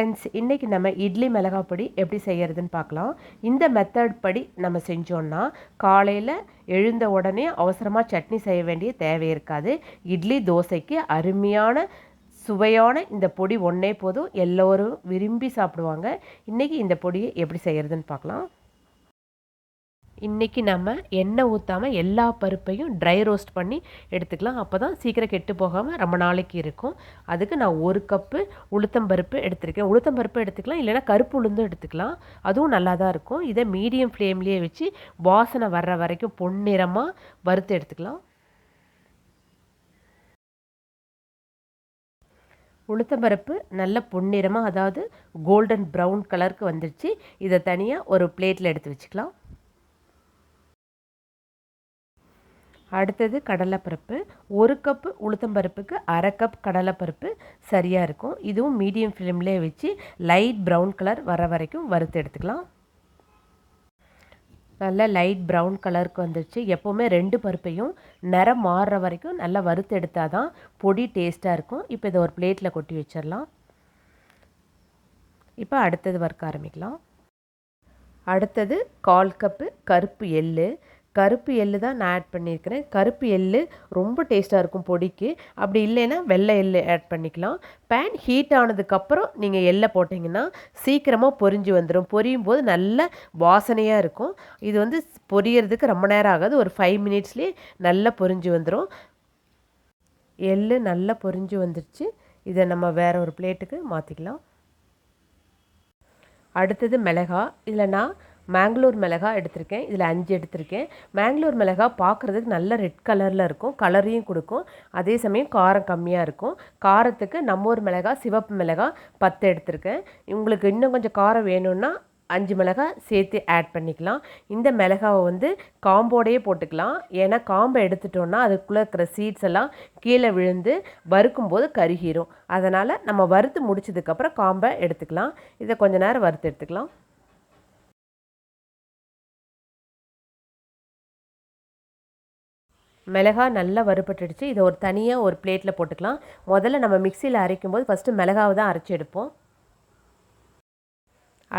Friends, இன்றைக்கி நம்ம இட்லி மிளகாய் பொடி எப்படி செய்கிறதுன்னு பார்க்கலாம். இந்த மெத்தட் படி நம்ம செஞ்சோன்னா காலையில் எழுந்த உடனே அவசரமாக சட்னி செய்ய வேண்டிய தேவை இருக்காது. இட்லி தோசைக்கு அருமையான சுவையான இந்த பொடி ஒன்றே போதும், எல்லோரும் விரும்பி சாப்பிடுவாங்க. இன்றைக்கி இந்த பொடியை எப்படி செய்கிறதுன்னு பார்க்கலாம். இன்றைக்கி நம்ம எண்ணெய் ஊற்றாமல் எல்லா பருப்பையும் ட்ரை ரோஸ்ட் பண்ணி எடுத்துக்கலாம். அப்போ தான் சீக்கிரம் கெட்டு போகாமல் ரொம்ப நாளைக்கு இருக்கும். அதுக்கு நான் 1 கப்பு உளுத்தம்பருப்பு எடுத்துருக்கேன். உளுத்தம்பருப்பு எடுத்துக்கலாம், இல்லைனா கருப்பு உளுந்தும் எடுத்துக்கலாம். அதுவும் நல்லா தான் இருக்கும். இதை மீடியம் ஃப்ளேம்லேயே வச்சு வாசனை வர்ற வரைக்கும் பொன்னிறமாக வறுத்து எடுத்துக்கலாம். உளுத்தம்பருப்பு நல்ல பொன்னிறமாக, அதாவது கோல்டன் ப்ரௌன் கலருக்கு வந்துடுச்சு. இதை தனியாக ஒரு பிளேட்டில் எடுத்து வச்சுக்கலாம். அடுத்தது கடலைப்பருப்பு. 1 கப்பு உளுத்தம்பருப்புக்கு 1/2 கப் கடலைப்பருப்பு சரியாக இருக்கும். இதுவும் மீடியம் ஃப்ளேம்லேயே வச்சு லைட் ப்ரௌன் கலர் வர வரைக்கும் வறுத்து எடுத்துக்கலாம். நல்லா லைட் ப்ரௌன் கலருக்கு வந்துடுச்சு. எப்போவுமே 2 பருப்பையும் நிறம் மாறுற வரைக்கும் நல்லா வறுத்து எடுத்தால் தான் பொடி டேஸ்ட்டாக இருக்கும். இப்போ இதை ஒரு பிளேட்டில் கொட்டி வச்சிடலாம். இப்போ அடுத்தது வறுக்க ஆரம்பிக்கலாம். அடுத்தது 1/4 கப்பு கருப்பு எள்ளு. கருப்பு எள்ளு தான் நான் ஆட் பண்ணியிருக்கிறேன். கருப்பு எள்ளு ரொம்ப டேஸ்ட்டாக இருக்கும் பொடிக்கு. அப்படி இல்லைன்னா வெள்ளை எள்ளு ஆட் பண்ணிக்கலாம். பேன் ஹீட் ஆனதுக்கப்புறம் நீங்கள் எள்ளை போட்டிங்கன்னா சீக்கிரமாக பொரிஞ்சு வந்துடும். பொரியும் போது நல்ல வாசனையாக இருக்கும். இது வந்து பொரியறதுக்கு ரொம்ப நேரம் ஆகாது. ஒரு 5 மினிட்ஸ்லேயே நல்லா பொரிஞ்சு வந்துடும். எள்ளு நல்லா பொரிஞ்சு வந்துடுச்சு. இதை நம்ம வேறு ஒரு பிளேட்டுக்கு மாற்றிக்கலாம். அடுத்தது மிளகாய். இதில் நான் மேங்களூர் மிளகாய் எடுத்திருக்கேன். இதில் 5 எடுத்திருக்கேன். மேங்களூர் மிளகாய் பார்க்குறதுக்கு நல்ல ரெட் கலரில் இருக்கும், கலரையும் கொடுக்கும். அதே சமயம் காரம் கம்மியாக இருக்கும். காரத்துக்கு நம்ம ஊர் மிளகாய், சிவப்பு மிளகாய் 10 எடுத்திருக்கேன். உங்களுக்கு இன்னும் கொஞ்சம் காரம் வேணும்னா 5 மிளகாய் சேர்த்து ஆட் பண்ணிக்கலாம். இந்த மிளகாவை வந்து காம்போடையே போட்டுக்கலாம். ஏன்னா காம்பை எடுத்துட்டோன்னா அதுக்குள்ளே இருக்கிற சீட்ஸ் எல்லாம் கீழே விழுந்து வறுக்கும்போது கருகிரும். அதனால் நம்ம வறுத்து முடிச்சதுக்கப்புறம் காம்பை எடுத்துக்கலாம். இதை கொஞ்சம் நேரம் வறுத்து எடுத்துக்கலாம். மிளகாய் நல்லா வறுபட்டுடுச்சு. இதை ஒரு தனியாக ஒரு பிளேட்டில் போட்டுக்கலாம். முதல்ல நம்ம மிக்சியில் அரைக்கும்போது ஃபஸ்ட்டு மிளகாவை தான் அரைச்சி எடுப்போம்.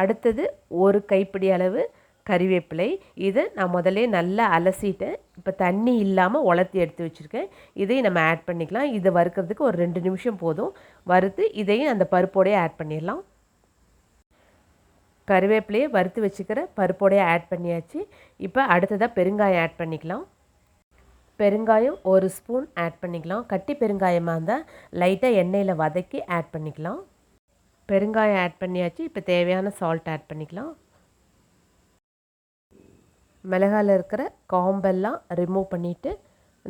அடுத்தது 1 கைப்பிடி அளவு கறிவேப்பிலை. இதை நான் முதல்ல நல்லா அலசிட்டேன். இப்போ தண்ணி இல்லாமல் உலர்த்தி எடுத்து வச்சுருக்கேன். இதையும் நம்ம ஆட் பண்ணிக்கலாம். இதை வறுக்கிறதுக்கு ஒரு 2 நிமிஷம் போதும். வறுத்து இதையும் அந்த பருப்போடையே ஆட் பண்ணிடலாம். கறிவேப்பிலையை வறுத்து வச்சுக்கிற பருப்போடையே ஆட் பண்ணியாச்சு. இப்போ அடுத்ததாக பெருங்காயம் ஆட் பண்ணிக்கலாம். பெருங்காயம் 1 ஸ்பூன் ஆட் பண்ணிக்கலாம். கட்டி பெருங்காயமாக இருந்தால் லைட்டாக எண்ணெயில் வதக்கி ஆட் பண்ணிக்கலாம். பெருங்காயம் ஆட் பண்ணியாச்சு. இப்போ தேவையான சால்ட் ஆட் பண்ணிக்கலாம். மிளகாயில் இருக்கிற காம்பெல்லாம் ரிமூவ் பண்ணிவிட்டு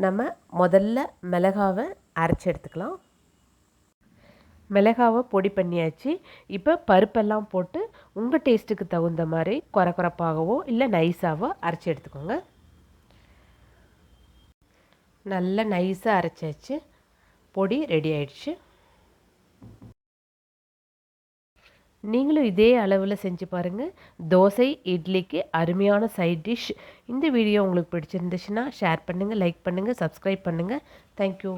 நம்ம முதல்ல மிளகாவை அரைச்சி எடுத்துக்கலாம். மிளகாவை பொடி பண்ணியாச்சு. இப்போ பருப்பெல்லாம் போட்டு உங்கள் டேஸ்ட்டுக்கு தகுந்த மாதிரி கொரகொரப்பாகவோ இல்லை நைஸாகவோ அரைச்சி எடுத்துக்கோங்க. நல்லா நைஸாக அரைச்சாச்சு. பொடி ரெடி ஆயிடுச்சு. நீங்களும் இதே அளவில் செஞ்சு பாருங்கள். தோசை இட்லிக்கு அருமையான சைட் டிஷ். இந்த வீடியோ உங்களுக்கு பிடிச்சிருந்துச்சுன்னா ஷேர் பண்ணுங்கள், லைக் பண்ணுங்கள், சப்ஸ்கிரைப் பண்ணுங்கள். தேங்க்யூ.